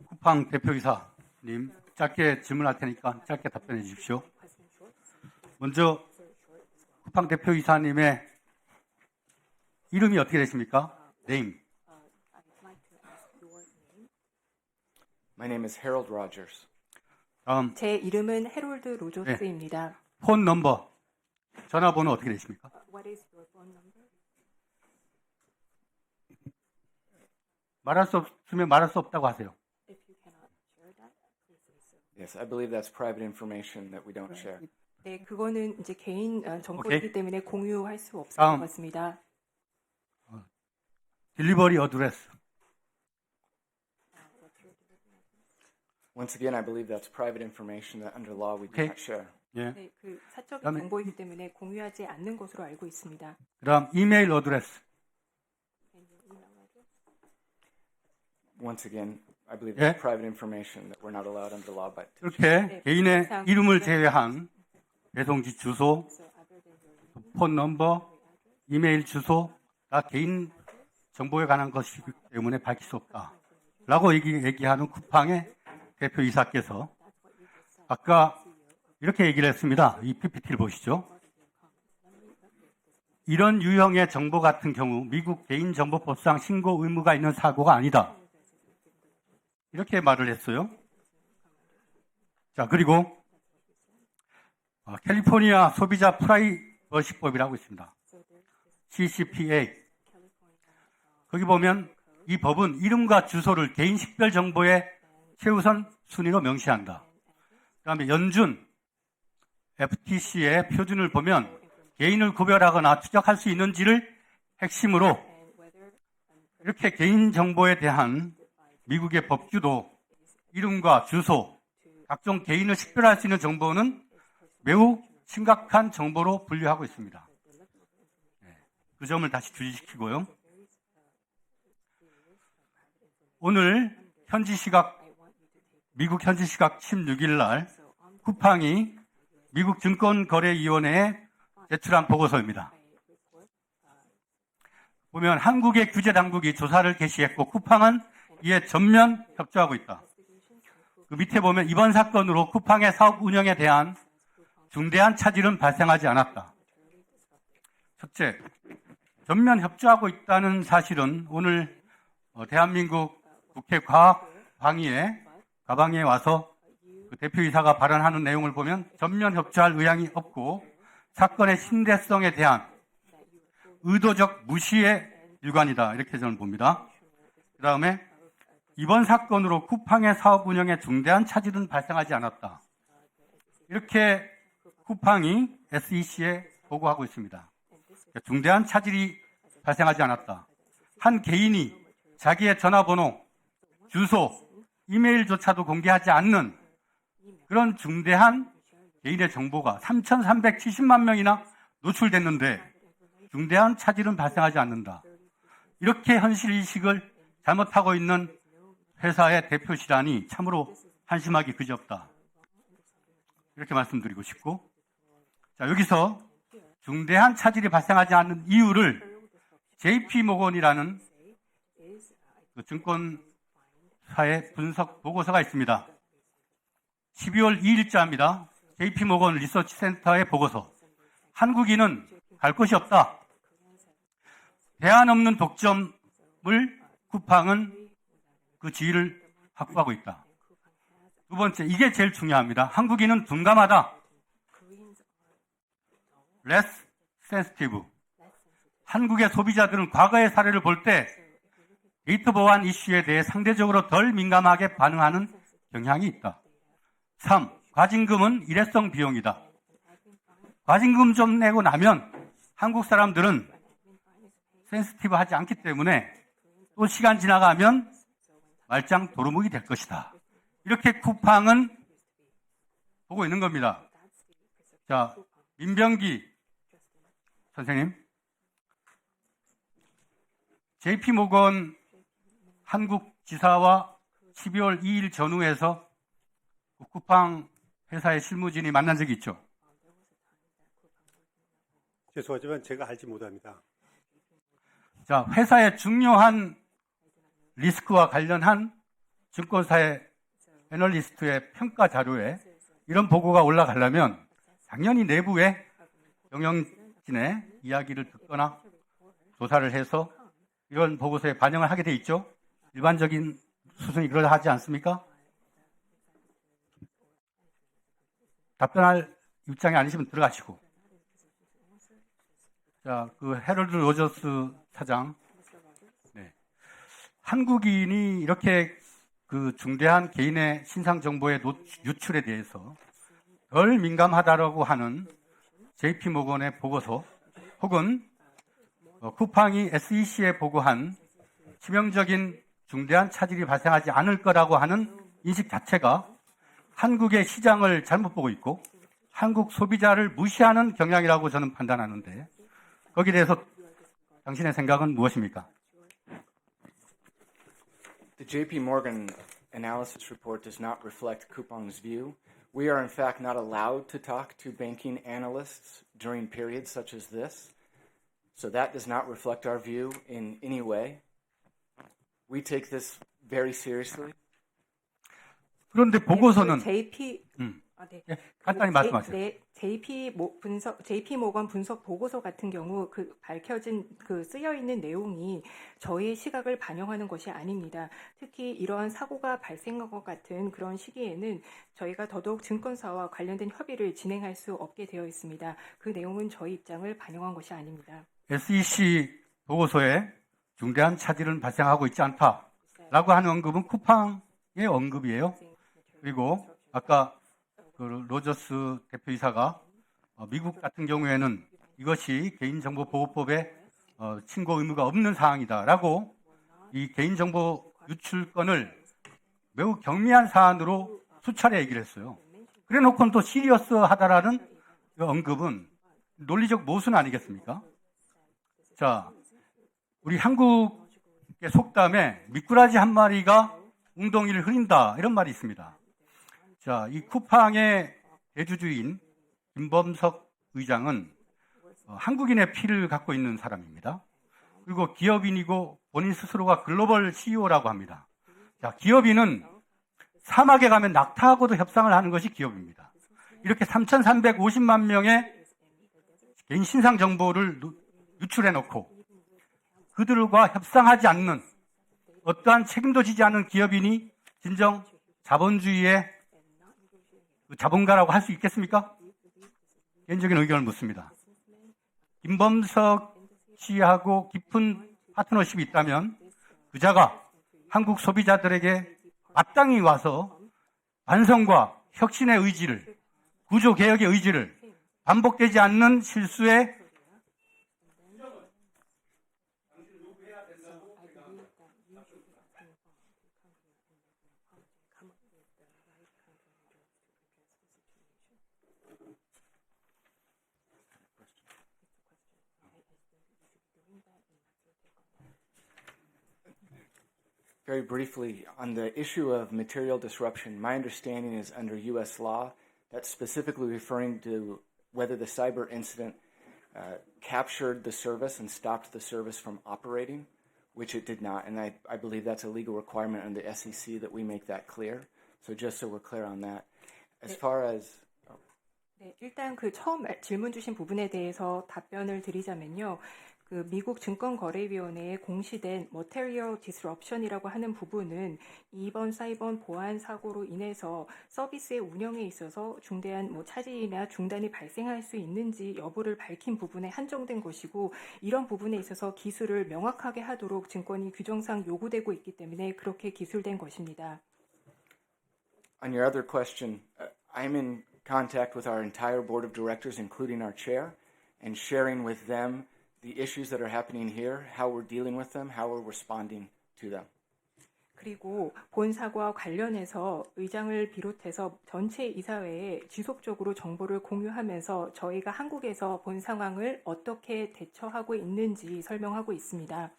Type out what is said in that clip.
쿠팡 대표이사님 짧게 질문할 테니까 짧게 답변해 주십시오. 먼저 쿠팡 대표이사님의 이름이 어떻게 되십니까? 네임. My name is Harold Rogers. 다음 제 이름은 해롤드 로저스입니다. 폰 넘버, 전화번호 어떻게 되십니까? What is your phone number? 말할 수 없으면 말할 수 없다고 하세요. If you cannot share that, please say so. Yes, I believe that's private information that we don't share. 네, 그거는 이제 개인 정보이기 오케이. 때문에 공유할 수 없을 다음. 것 같습니다. 딜리버리 어드레스, Once again, I believe that's private information that under law we do Okay. not share. 예. 네, 그 사적인 그다음에 정보이기 때문에 공유하지 않는 것으로 알고 있습니다. 그다음 이메일 어드레스, Once again, I believe Yeah. that's private information that we're not allowed under law by. 이렇게 개인의 이름을 제외한 배송지 주소, 폰 넘버, 이메일 주소 다 개인 정보에 관한 것이기 때문에 밝힐 수 없다라고 얘기하는 쿠팡의 대표이사께서 아까 이렇게 얘기를 했습니다. 이 PPT를 보시죠. 이런 유형의 정보 같은 경우 미국 개인정보법상 신고 의무가 있는 사고가 아니다. 이렇게 말을 했어요. 자, 그리고 캘리포니아 소비자 프라이버시법이라고 있습니다. CCPA. 거기 보면 이 법은 이름과 주소를 개인 식별 정보의 최우선 순위로 명시한다. 그다음에 연준 FTC의 표준을 보면 개인을 구별하거나 추적할 수 있는지를 핵심으로 이렇게 개인 정보에 대한 미국의 법규도 이름과 주소, 각종 개인을 식별할 수 있는 정보는 매우 심각한 정보로 분류하고 있습니다. 그 점을 다시 주의시키고요. 오늘 미국 현지 시각 16일 날 쿠팡이 미국 증권거래위원회에 제출한 보고서입니다. 보면 한국의 규제 당국이 조사를 개시했고 쿠팡은 이에 전면 협조하고 있다. 그 밑에 보면 이번 사건으로 쿠팡의 사업 운영에 대한 중대한 차질은 발생하지 않았다. 첫째, 전면 협조하고 있다는 사실은 오늘 대한민국 국회 과학방위에 가방에 와서 그 대표이사가 발언하는 내용을 보면 전면 협조할 의향이 없고 사건의 심대성에 대한 의도적 무시의 일관이다. 이렇게 저는 봅니다. 그 다음에 이번 사건으로 쿠팡의 사업 운영에 중대한 차질은 발생하지 않았다. 이렇게 쿠팡이 SEC에 보고하고 있습니다. 중대한 차질이 발생하지 않았다. 한 개인이 자기의 전화번호, 주소, 이메일조차도 공개하지 않는 그런 중대한 개인의 정보가 3,370만 명이나 노출됐는데 중대한 차질은 발생하지 않는다. 이렇게 현실인식을 잘못하고 있는 회사의 대표시라니 참으로 한심하기 그지없다. 이렇게 말씀드리고 싶고, 자, 여기서 중대한 차질이 발생하지 않는 이유를 JP모건이라는 그 증권사의 분석 보고서가 있습니다. 12월 2일자입니다. JP모건 리서치 센터의 보고서. 한국인은 갈 곳이 없다. 대안 없는 독점을 쿠팡은 그 지위를 확보하고 있다. 두 번째, 이게 제일 중요합니다. 한국인은 둔감하다. less sensitive. 한국의 소비자들은 과거의 사례를 볼 때 데이터 보안 이슈에 대해 상대적으로 덜 민감하게 반응하는 경향이 있다. 3. 과징금은 일회성 비용이다. 과징금 좀 내고 나면 한국 사람들은 센시티브하지 않기 때문에 또 시간 지나가면 말짱 도루묵이 될 것이다. 이렇게 쿠팡은 보고 있는 겁니다. 자, 민병기 선생님, JP모건 한국 지사와 12월 2일 전후에서 쿠팡 회사의 실무진이 만난 적이 있죠. 죄송하지만 제가 알지 못합니다. 자, 회사의 중요한 리스크와 관련한 증권사의 애널리스트의 평가 자료에 이런 보고가 올라가려면 당연히 내부에 경영진의 이야기를 듣거나 조사를 해서 이런 보고서에 반영을 하게 돼 있죠. 일반적인 수순이 그러하지 않습니까? 답변할 입장이 아니시면 들어가시고. 자, 그 헤럴드 로저스 사장. 네. 한국인이 이렇게 그 중대한 개인의 신상 정보의 유출에 대해서 덜 민감하다라고 하는 JP 모건의 보고서 혹은 쿠팡이 SEC에 보고한 치명적인 중대한 차질이 발생하지 않을 거라고 하는 인식 자체가 한국의 시장을 잘못 보고 있고 한국 소비자를 무시하는 경향이라고 저는 판단하는데 거기에 대해서 당신의 생각은 무엇입니까? The JP Morgan analysis report does not reflect Coupang's view. We are in fact not allowed to talk to banking analysts during periods such as this. So that does not reflect our view in any way. We take this very seriously. 그런데 보고서는 JP 예, 간단히 말씀하세요. JP 모건 분석 보고서 같은 경우 그 밝혀진 그 쓰여 있는 내용이 저희의 시각을 반영하는 것이 아닙니다. 특히 이러한 사고가 발생한 것 같은 그런 시기에는 저희가 더더욱 증권사와 관련된 협의를 진행할 수 없게 되어 있습니다. 그 내용은 저희 입장을 반영한 것이 아닙니다. SEC 보고서에 중대한 차질은 발생하고 있지 않다라고 하는 언급은 쿠팡의 언급이에요. 그리고 아까 그 로저스 대표이사가 미국 같은 경우에는 이것이 개인정보보호법에 신고 의무가 없는 사항이다라고 이 개인정보 유출권을 매우 경미한 사안으로 수차례 얘기를 했어요. 그래놓고는 또 시리어스하다라는 그 언급은 논리적 모순 아니겠습니까? 자, 우리 한국의 속담에 미꾸라지 한 마리가 웅덩이를 흐린다 이런 말이 있습니다. 자, 이 쿠팡의 대주주인 김범석 의장은 한국인의 피를 갖고 있는 사람입니다. 그리고 기업인이고 본인 스스로가 글로벌 CEO라고 합니다. 자, 기업인은 사막에 가면 낙타하고도 협상을 하는 것이 기업입니다. 이렇게 3,350만 명의 개인 신상 정보를 유출해 놓고 그들과 협상하지 않는 어떠한 책임도 지지 않는 기업인이 진정 자본주의의 자본가라고 할 수 있겠습니까? 개인적인 의견을 묻습니다. 김범석 씨하고 깊은 파트너십이 있다면 그자가 한국 소비자들에게 마땅히 와서 반성과 혁신의 의지를, 구조개혁의 의지를 반복되지 않는 실수에 Very briefly, on the issue of material disruption, my understanding is under U.S. law, that's specifically referring to whether the cyber incident captured the service and stopped the service from operating, which it did not. And I believe that's a legal requirement under the SEC that we make that clear. So just so we're clear on that. As far as 네, 일단 그 처음 질문 주신 부분에 대해서 답변을 드리자면요. 그 미국 증권거래위원회에 공시된 Material Disruption이라고 하는 부분은 이번 사이버 보안 사고로 인해서 서비스의 운영에 있어서 중대한 차질이나 중단이 발생할 수 있는지 여부를 밝힌 부분에 한정된 것이고 이런 부분에 있어서 기술을 명확하게 하도록 증권이 규정상 요구되고 있기 때문에 그렇게 기술된 것입니다. On your other question, I'm in contact with our entire board of directors, including our chair, and sharing with them the issues that are happening here, how we're dealing with them, how we're responding to them. 그리고 본 사고와 관련해서 의장을 비롯해서 전체 이사회에 지속적으로 정보를 공유하면서 저희가 한국에서 본 상황을 어떻게 대처하고 있는지 설명하고 있습니다.